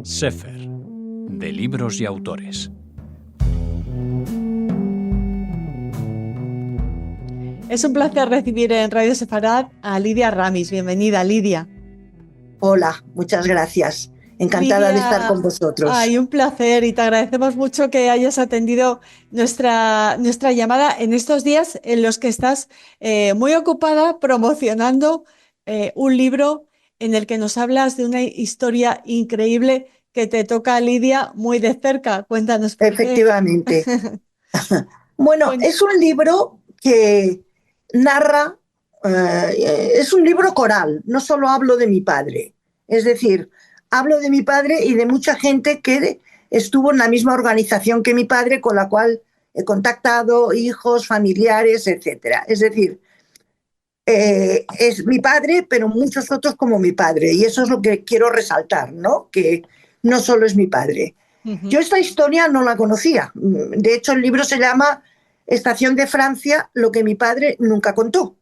Sefer, de libros y autores. Es un placer recibir en Radio Sefarad a Lidia Ramis. Bienvenida, Lidia. Hola, muchas gracias. Encantada de estar con vosotros. Ay, un placer, y te agradecemos mucho que hayas atendido nuestra llamada en estos días en los que estás muy ocupada promocionando un libro en el que nos hablas de una historia increíble que te toca, Lidia, muy de cerca. Cuéntanos por qué. Efectivamente. Bueno, es un libro que narra, es un libro coral, no solo hablo de mi padre, es decir, hablo de mi padre y de mucha gente que estuvo en la misma organización que mi padre, con la cual he contactado, hijos, familiares, etcétera. Es decir, es mi padre, pero muchos otros como mi padre, y eso es lo que quiero resaltar, ¿no? Que no solo es mi padre. Yo esta historia no la conocía. De hecho, el libro se llama Estación de Francia, lo que mi padre nunca contó.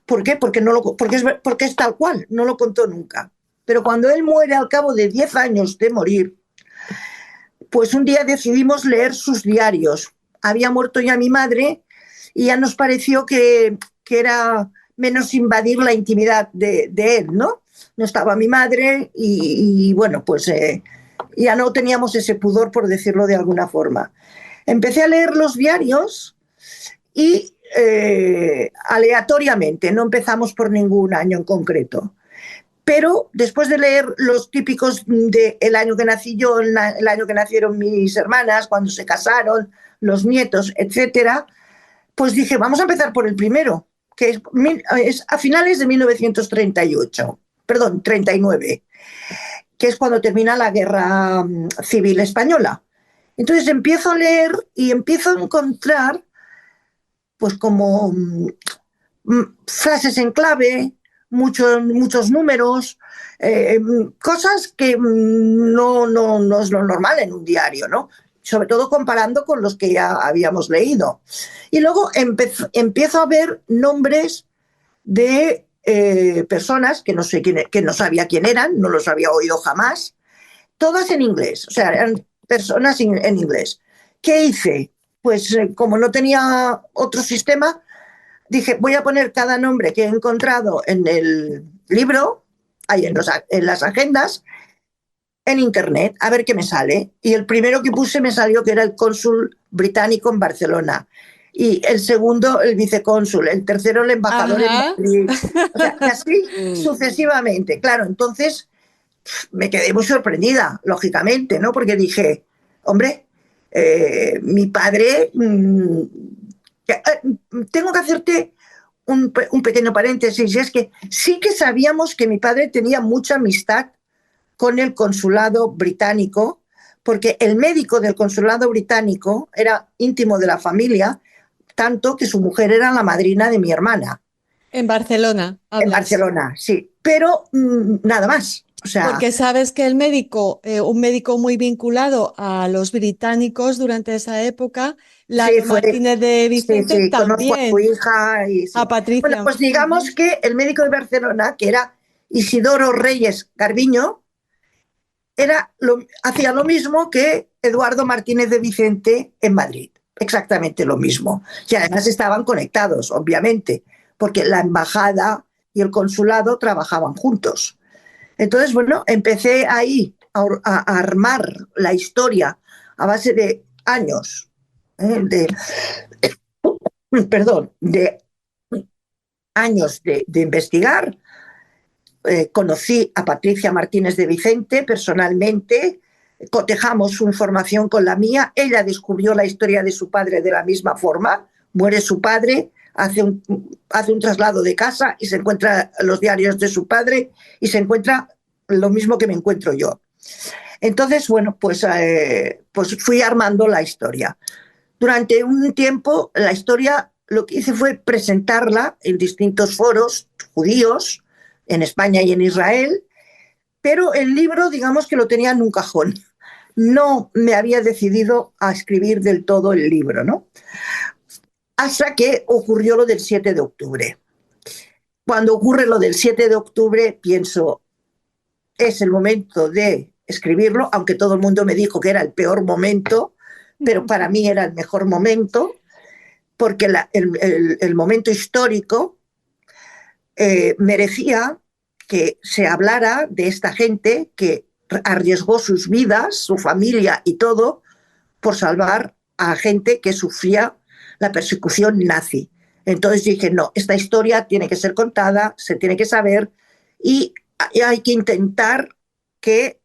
¿Por qué? Porque es tal cual, no lo contó nunca. Pero cuando él muere, al cabo de 10 años de morir, pues un día decidimos leer sus diarios. Había muerto ya mi madre y ya nos pareció que era menos invadir la intimidad de él, ¿no? No estaba mi madre y bueno, pues ya no teníamos ese pudor, por decirlo de alguna forma. Empecé a leer los diarios y aleatoriamente, no empezamos por ningún año en concreto. Pero después de leer los típicos del año que nací yo, el año que nacieron mis hermanas, cuando se casaron, los nietos, etcétera, pues dije, vamos a empezar por el primero, que es a finales de 39, que es cuando termina la Guerra Civil Española. Entonces empiezo a leer y empiezo a encontrar pues como frases en clave, muchos números, cosas que no es lo normal en un diario, ¿no? Sobre todo comparando con los que ya habíamos leído. Y luego empiezo a ver nombres de personas que no sabía quién eran, no los había oído jamás, todas en inglés, o sea, eran personas en inglés. ¿Qué hice? Pues como no tenía otro sistema, dije, voy a poner cada nombre que he encontrado en el libro, ahí en las agendas, en internet, a ver qué me sale. Y el primero que puse me salió que era el cónsul británico en Barcelona. Y el segundo, el vicecónsul. El tercero, el embajador en Madrid. O sea, así sucesivamente. Claro, entonces me quedé muy sorprendida, lógicamente, ¿no? Porque dije, hombre, mi padre... tengo que hacerte un pequeño paréntesis, y es que sí que sabíamos que mi padre tenía mucha amistad con el consulado británico, porque el médico del consulado británico era íntimo de la familia, tanto que su mujer era la madrina de mi hermana. En Barcelona, hablas. En Barcelona, sí, pero nada más. O sea, porque sabes que el médico, un médico muy vinculado a los británicos durante esa época, Lalo Martínez de Vicente, sí, también. Conozco a su hija. Y, sí. A Patricia. Bueno, pues digamos que el médico de Barcelona, que era Isidoro Reyes Garbiño, hacía lo mismo que Eduardo Martínez de Vicente en Madrid, exactamente lo mismo. Y además estaban conectados, obviamente, porque la embajada y el consulado trabajaban juntos. Entonces, bueno, empecé ahí a armar la historia a base de años, de años de investigar. Conocí a Patricia Martínez de Vicente personalmente, cotejamos su información con la mía, ella descubrió la historia de su padre de la misma forma, muere su padre, hace un traslado de casa y se encuentra los diarios de su padre y se encuentra lo mismo que me encuentro yo. Entonces, bueno, pues fui armando la historia. Durante un tiempo, la historia lo que hice fue presentarla en distintos foros judíos, en España y en Israel, pero el libro, digamos que lo tenía en un cajón. No me había decidido a escribir del todo el libro, ¿no? Hasta que ocurrió lo del 7 de octubre. Cuando ocurre lo del 7 de octubre, pienso, es el momento de escribirlo, aunque todo el mundo me dijo que era el peor momento, pero para mí era el mejor momento, porque el momento histórico merecía que se hablara de esta gente que arriesgó sus vidas, su familia y todo, por salvar a gente que sufría la persecución nazi. Entonces dije, no, esta historia tiene que ser contada, se tiene que saber y hay que intentar que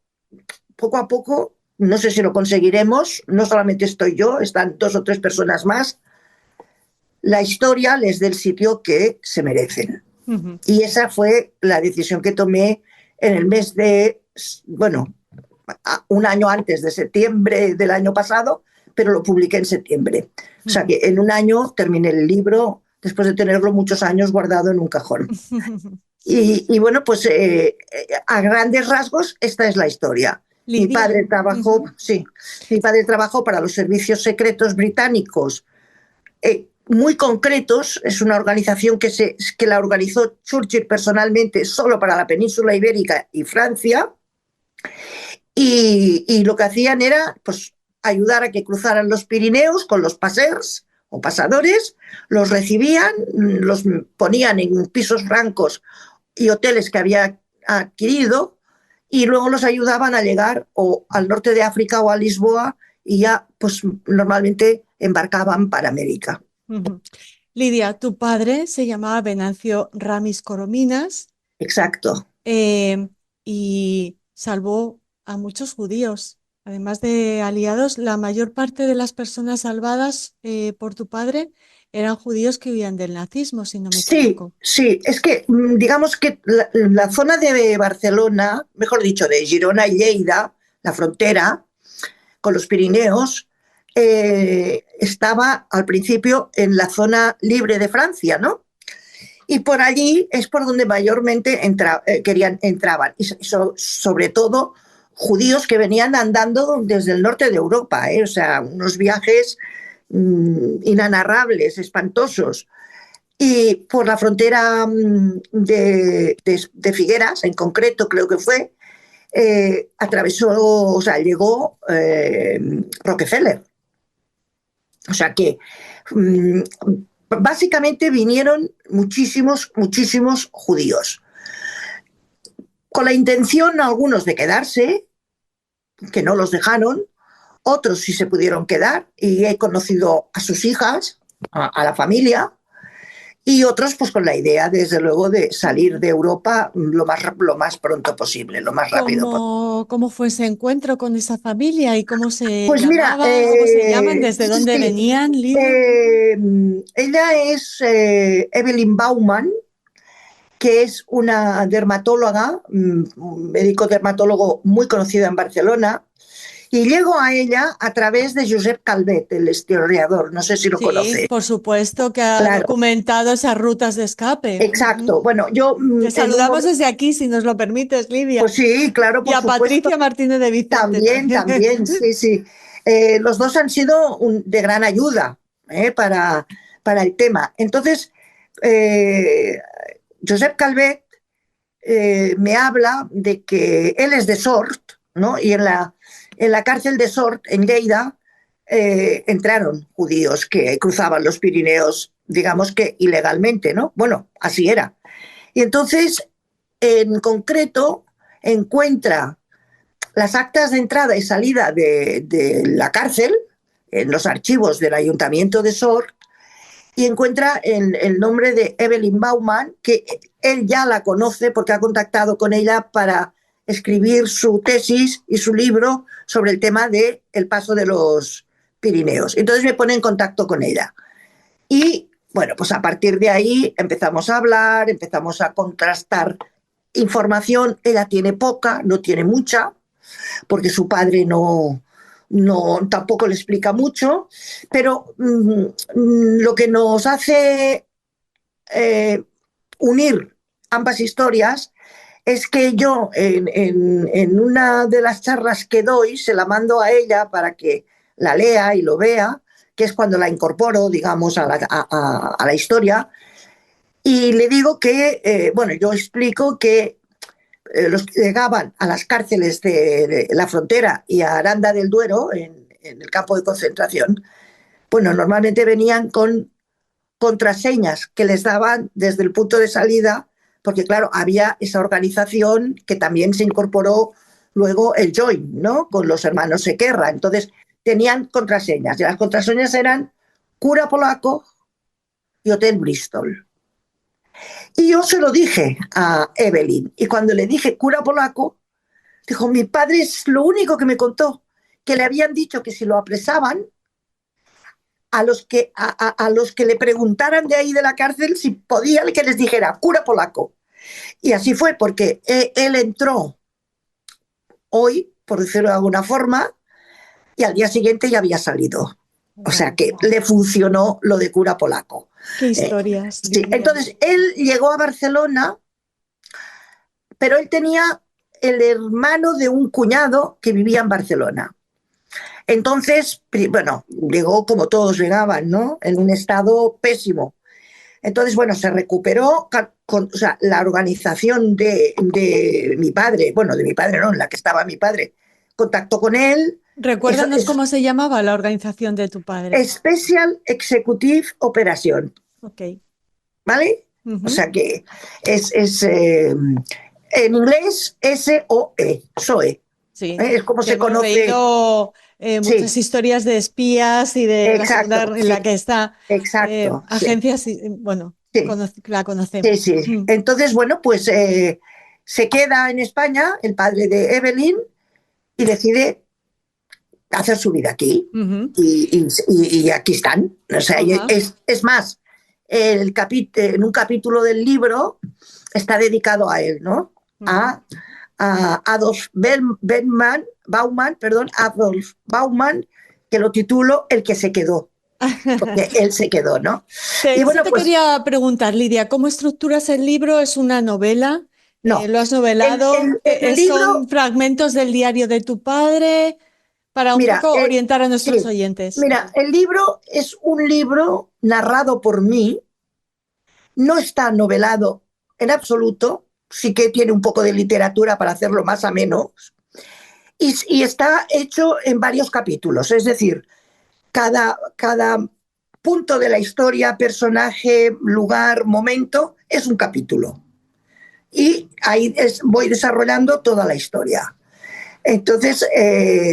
poco a poco, no sé si lo conseguiremos, no solamente estoy yo, están 2 o 3 personas más, la historia les dé el sitio que se merecen. Uh-huh. Y esa fue la decisión que tomé en el mes de, bueno, un año antes de septiembre del año pasado, pero lo publiqué en septiembre. O sea que en un año terminé el libro después de tenerlo muchos años guardado en un cajón. Y bueno, pues a grandes rasgos esta es la historia. Lidia. Mi padre trabajó, sí, mi padre trabajó para los servicios secretos británicos muy concretos. Es una organización que la organizó Churchill personalmente solo para la península ibérica y Francia. Y lo que hacían era pues, ayudar a que cruzaran los Pirineos con los passeurs o pasadores, los recibían, los ponían en pisos francos y hoteles que había adquirido y luego los ayudaban a llegar o al norte de África o a Lisboa y ya pues normalmente embarcaban para América. Uh-huh. Lidia, tu padre se llamaba Venancio Ramis Corominas. Exacto. Y salvó a muchos judíos. Además de aliados, la mayor parte de las personas salvadas por tu padre eran judíos que huían del nazismo, si no me equivoco. Sí, es que digamos que la zona de Barcelona, mejor dicho, de Girona y Lleida, la frontera con los Pirineos, estaba al principio en la zona libre de Francia, ¿no? Y por allí es por donde mayormente entraban, y sobre todo judíos que venían andando desde el norte de Europa, o sea, unos viajes inanarrables, espantosos. Y por la frontera de Figueras, en concreto creo que fue, atravesó, o sea, llegó Rockefeller. O sea que básicamente vinieron muchísimos judíos. Con la intención, algunos de quedarse, que no los dejaron, otros sí se pudieron quedar, y he conocido a sus hijas, a la familia, y otros pues con la idea, desde luego, de salir de Europa lo más pronto posible, lo más rápido posible. ¿Cómo fue ese encuentro con esa familia y cómo se pues llamaban, cómo se llaman, desde dónde venían, Lidia? Ella es Evelyn Baumann, que es una dermatóloga, un médico dermatólogo muy conocido en Barcelona, y llego a ella a través de Josep Calvet, el historiador, no sé si lo conoce. Sí, por supuesto que ha documentado esas rutas de escape. Exacto, bueno, yo... Te saludamos desde aquí, si nos lo permites, Lidia. Pues sí, claro, por supuesto. Y a Patricia Martínez de Vicente. También, sí. Los dos han sido de gran ayuda para el tema. Entonces, Josep Calvet me habla de que él es de Sort, ¿no? Y en la cárcel de Sort, en Lleida, entraron judíos que cruzaban los Pirineos, digamos que ilegalmente, ¿no? Bueno, así era. Y entonces, en concreto, encuentra las actas de entrada y salida de la cárcel en los archivos del Ayuntamiento de Sort y encuentra el nombre de Evelyn Baumann, que él ya la conoce porque ha contactado con ella para escribir su tesis y su libro sobre el tema del paso de los Pirineos. Entonces me pone en contacto con ella. Y bueno, pues a partir de ahí empezamos a hablar, empezamos a contrastar información. Ella tiene poca, no tiene mucha, porque su padre tampoco le explica mucho, pero lo que nos hace unir ambas historias es que yo en una de las charlas que doy se la mando a ella para que la lea y lo vea, que es cuando la incorporo, digamos, a la historia, y le digo que, yo explico que los que llegaban a las cárceles de la frontera y a Aranda del Duero, en el campo de concentración, bueno, normalmente venían con contraseñas que les daban desde el punto de salida, porque claro, había esa organización que también se incorporó luego el Joint, ¿no? Con los hermanos Sequerra. Entonces tenían contraseñas, y las contraseñas eran cura polaco y Hotel Bristol. Y yo se lo dije a Evelyn, y cuando le dije cura polaco, dijo, mi padre es lo único que me contó, que le habían dicho que si lo apresaban, a los que le preguntaran de ahí de la cárcel si podían que les dijera cura polaco. Y así fue, porque él entró hoy, por decirlo de alguna forma, y al día siguiente ya había salido. O sea que le funcionó lo de cura polaco. Qué historias. Sí. Entonces, él llegó a Barcelona, pero él tenía el hermano de un cuñado que vivía en Barcelona. Entonces, bueno, llegó como todos llegaban, ¿no? En un estado pésimo. Entonces, bueno, se recuperó o sea, la organización de mi padre, bueno, de mi padre no, en la que estaba mi padre, contactó con él. Recuérdanos cómo se llamaba la organización de tu padre. Special Executive Operation. Ok. ¿Vale? O sea que es en inglés SOE, SOE. Sí, Es como que se hemos conoce. leído muchas historias de espías y de la Exacto, segunda en la que está exacto, agencias, bueno, sí, la conocemos. sí. Entonces, bueno, pues se queda en España el padre de Evelyn y decide hacer su vida aquí. Y aquí están. O sea, es más, en un capítulo del libro está dedicado a él, ¿no? A Adolf Baumann, que lo titulo El que se quedó, porque él se quedó, ¿no? Y bueno, te pues, quería preguntar, Lidia, ¿cómo estructuras el libro? ¿Es una novela? No. ¿Lo has novelado? El libro, ¿Son fragmentos del diario de tu padre? Para un poco orientar a nuestros oyentes. Mira, el libro es un libro narrado por mí, no está novelado en absoluto, sí que tiene un poco de literatura para hacerlo más ameno, y está hecho en varios capítulos, es decir, cada punto de la historia, personaje, lugar, momento, es un capítulo. Y ahí voy desarrollando toda la historia. Entonces,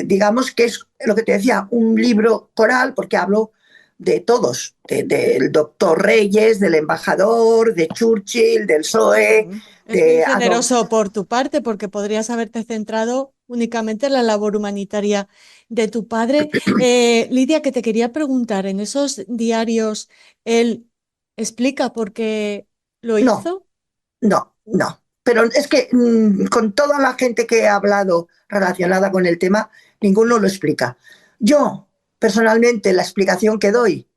digamos que es lo que te decía, un libro coral, porque hablo de todos, del doctor Reyes, del embajador, de Churchill, del PSOE. Es muy generoso por tu parte, porque podrías haberte centrado únicamente en la labor humanitaria de tu padre. Lidia, que te quería preguntar, ¿en esos diarios él explica por qué lo hizo? No. Pero es que con toda la gente que he hablado relacionada con el tema, ninguno lo explica. Yo, personalmente, la explicación que doy,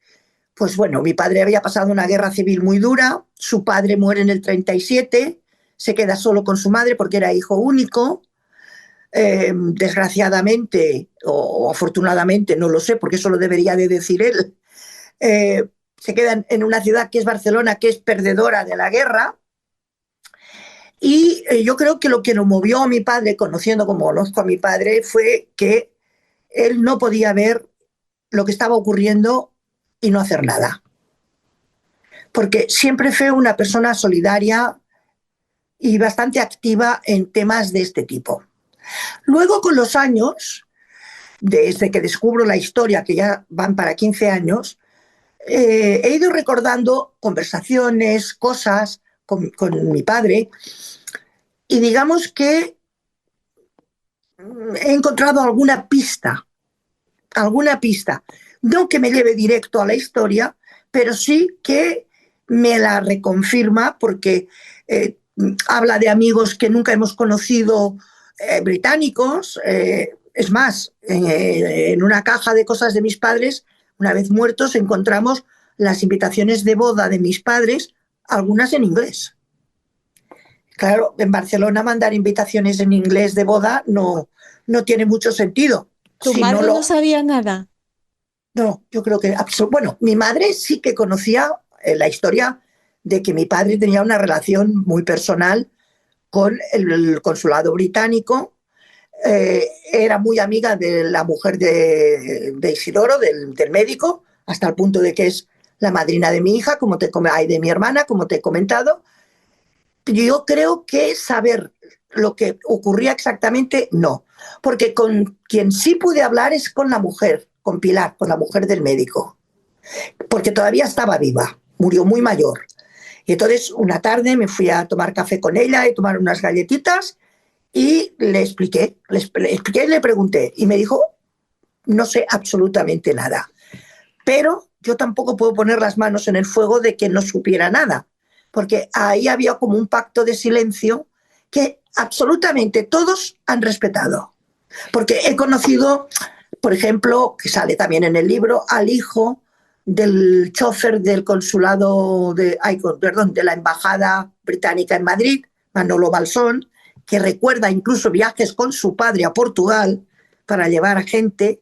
pues bueno, mi padre había pasado una guerra civil muy dura, su padre muere en el 37, se queda solo con su madre porque era hijo único. Desgraciadamente o afortunadamente, no lo sé, porque eso lo debería de decir él, se queda en una ciudad que es Barcelona, que es perdedora de la guerra. Y yo creo que lo que lo movió a mi padre, conociendo como conozco a mi padre, fue que él no podía ver lo que estaba ocurriendo y no hacer nada. Porque siempre fue una persona solidaria y bastante activa en temas de este tipo. Luego, con los años, desde que descubro la historia, que ya van para 15 años, he ido recordando conversaciones, cosas con mi padre, y digamos que he encontrado alguna pista, no que me lleve directo a la historia, pero sí que me la reconfirma porque habla de amigos que nunca hemos conocido, británicos. Es más, en una caja de cosas de mis padres, una vez muertos, encontramos las invitaciones de boda de mis padres, algunas en inglés. Claro, en Barcelona mandar invitaciones en inglés de boda no tiene mucho sentido. ¿Tu madre no sabía nada? No, yo creo que... Bueno, mi madre sí que conocía la historia de que mi padre tenía una relación muy personal con el consulado británico. Era muy amiga de la mujer de Isidoro, del médico, hasta el punto de que es la madrina de mi hija, de mi hermana, como te he comentado. Yo creo que saber lo que ocurría exactamente, no. Porque con quien sí pude hablar es con la mujer, con Pilar, con la mujer del médico. Porque todavía estaba viva, murió muy mayor. Y entonces una tarde me fui a tomar café con ella y tomar unas galletitas y le expliqué y le pregunté. Y me dijo, no sé absolutamente nada. Pero yo tampoco puedo poner las manos en el fuego de que no supiera nada, porque ahí había como un pacto de silencio que absolutamente todos han respetado. Porque he conocido, por ejemplo, que sale también en el libro, al hijo del chofer del consulado de la Embajada Británica en Madrid, Manolo Balsón, que recuerda incluso viajes con su padre a Portugal para llevar a gente.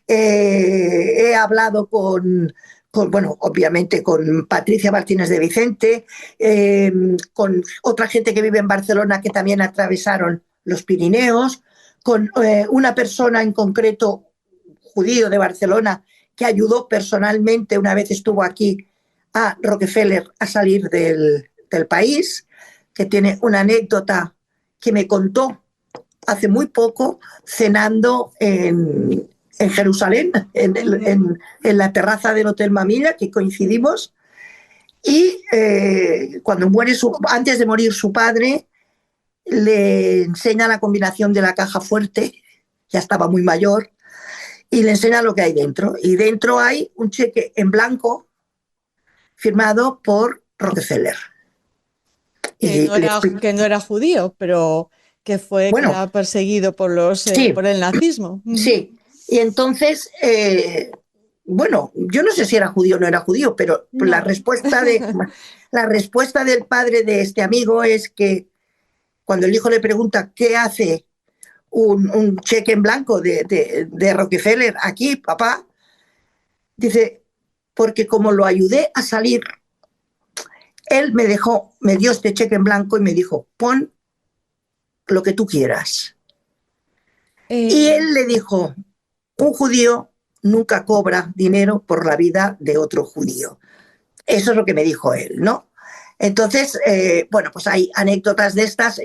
He hablado bueno, obviamente con Patricia Martínez de Vicente, con otra gente que vive en Barcelona que también atravesaron los Pirineos, con una persona en concreto, judío de Barcelona, que ayudó personalmente, una vez estuvo aquí, a Rockefeller a salir del país, que tiene una anécdota que me contó hace muy poco cenando en Jerusalén, en la terraza del Hotel Mamilla, que coincidimos, y cuando antes de morir su padre, le enseña la combinación de la caja fuerte, ya estaba muy mayor, y le enseña lo que hay dentro. Y dentro hay un cheque en blanco firmado por Rockefeller. Que no era judío, pero que fue que Bueno, era perseguido sí, por el nazismo. sí. Y entonces, bueno, yo no sé si era judío o no era judío, pero No. la respuesta del padre de este amigo es que cuando el hijo le pregunta qué hace un cheque en blanco de Rockefeller aquí, papá, dice, porque como lo ayudé a salir, él me dio este cheque en blanco y me dijo, pon lo que tú quieras. Y él le dijo, un judío nunca cobra dinero por la vida de otro judío. Eso es lo que me dijo él, ¿no? Entonces, bueno, pues hay anécdotas de estas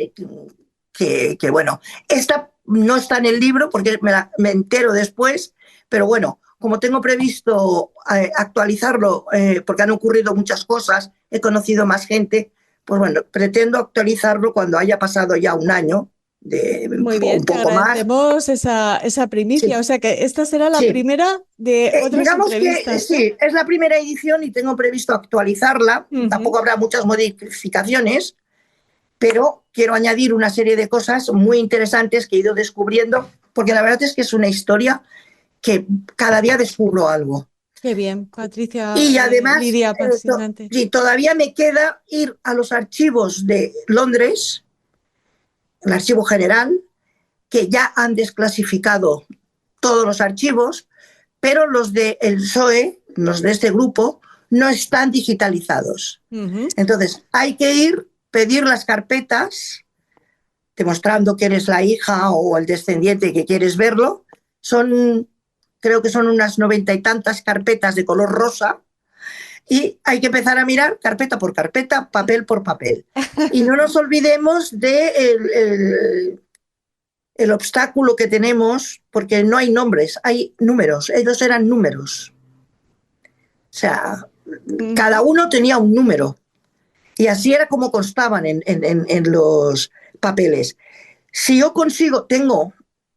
que, bueno, esta no está en el libro porque me entero después, pero bueno, como tengo previsto actualizarlo, porque han ocurrido muchas cosas, he conocido más gente, pues bueno, pretendo actualizarlo cuando haya pasado ya un año, Muy un bien, te poco más. agradecemos esa primicia. Sí, O sea que esta será la sí. primera de otras Digamos que entrevistas, ¿no? sí, es la primera edición y tengo previsto actualizarla. Ujú. Tampoco habrá muchas modificaciones, pero quiero añadir una serie de cosas muy interesantes que he ido descubriendo, porque la verdad es que es una historia que cada día descubro algo. Qué bien, Patricia, Y además, Lidia, apasionante. sí, todavía me queda ir a los archivos de Londres, el Archivo General, que ya han desclasificado todos los archivos, pero los del PSOE, los de este grupo, no están digitalizados. Ujú. Entonces, hay que ir, pedir las carpetas, demostrando que eres la hija o el descendiente que quieres verlo. Creo que son unas 90 y tantas carpetas de color rosa, y hay que empezar a mirar carpeta por carpeta, papel por papel. Y no nos olvidemos de el obstáculo que tenemos, porque no hay nombres, hay números. Ellos eran números. O sea, cada uno tenía un número. Y así era como constaban en los papeles. Si yo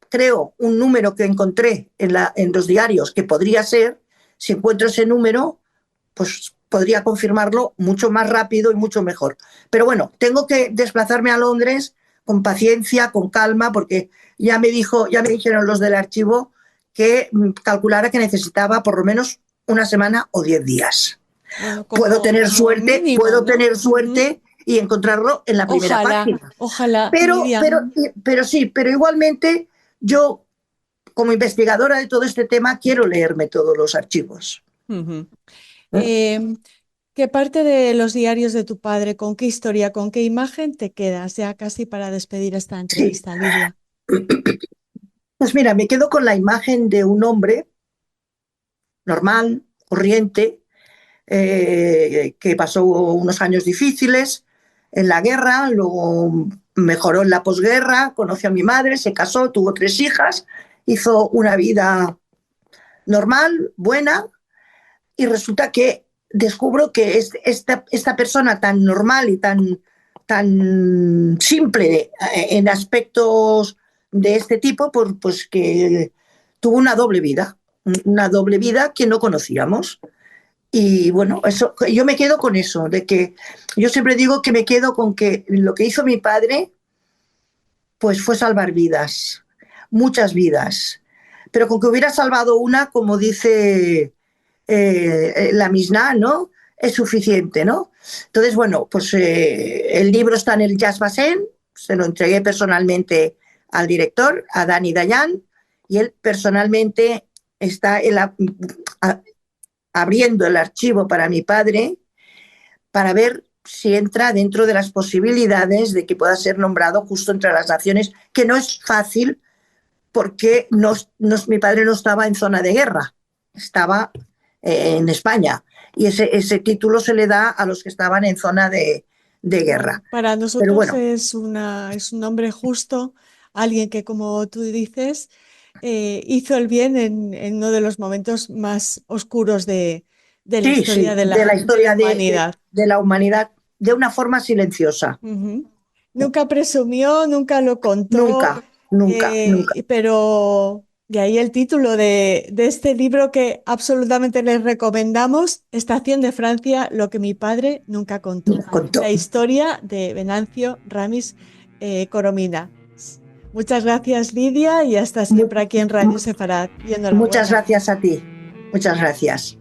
creo, un número que encontré en los diarios que podría ser, si encuentro ese número, pues podría confirmarlo mucho más rápido y mucho mejor. Pero bueno, tengo que desplazarme a Londres con paciencia, con calma, porque ya me dijeron los del archivo que calculara que necesitaba por lo menos una semana o 10 días. Bueno, como Puedo mínimo, ¿no? tener suerte y encontrarlo en la primera Ojalá, página. ojalá, Pero, Lidia. pero, pero sí, pero igualmente yo, como investigadora de todo este tema, quiero leerme todos los archivos. Ujú. ¿Eh? Eh, ¿Qué parte de los diarios de tu padre, con qué historia, con qué imagen te quedas? Ya casi para despedir esta Sí. entrevista, Lidia. Pues mira, me quedo con la imagen de un hombre normal, corriente, que pasó unos años difíciles en la guerra, luego mejoró en la posguerra, conoció a mi madre, se casó, tuvo 3 hijas, hizo una vida normal, buena, y resulta que descubro que esta persona tan normal y tan simple en aspectos de este tipo, pues que tuvo una doble vida que no conocíamos. Y bueno, eso, yo me quedo con eso, de que yo siempre digo que me quedo con que lo que hizo mi padre, pues fue salvar vidas, muchas vidas, pero con que hubiera salvado una, como dice la Misná, ¿no? Es suficiente, ¿no? Entonces, bueno, pues el libro está en el Yad Vashem, se lo entregué personalmente al director, a Dani Dayan, y él personalmente está abriendo el archivo para mi padre para ver si entra dentro de las posibilidades de que pueda ser nombrado justo entre las naciones, que no es fácil porque mi padre no estaba en zona de guerra, estaba en España, y ese título se le da a los que estaban en zona de guerra. Para Pero nosotros bueno, es un hombre justo, alguien que, como tú dices, hizo el bien en uno de los momentos más oscuros de la sí, historia sí, de de la de la historia humanidad. de la humanidad de una forma silenciosa. Ujú. Nunca presumió, nunca lo contó, Nunca, nunca, nunca. pero de ahí el título de este libro que absolutamente les recomendamos, Estación de Francia, lo que mi padre nunca contó. Nunca contó. La historia de Venancio Ramis Coromina. Muchas gracias, Lidia, y hasta Mu- siempre aquí en Radio Sefarad. Y Muchas enhorabuena. gracias a ti. Muchas gracias.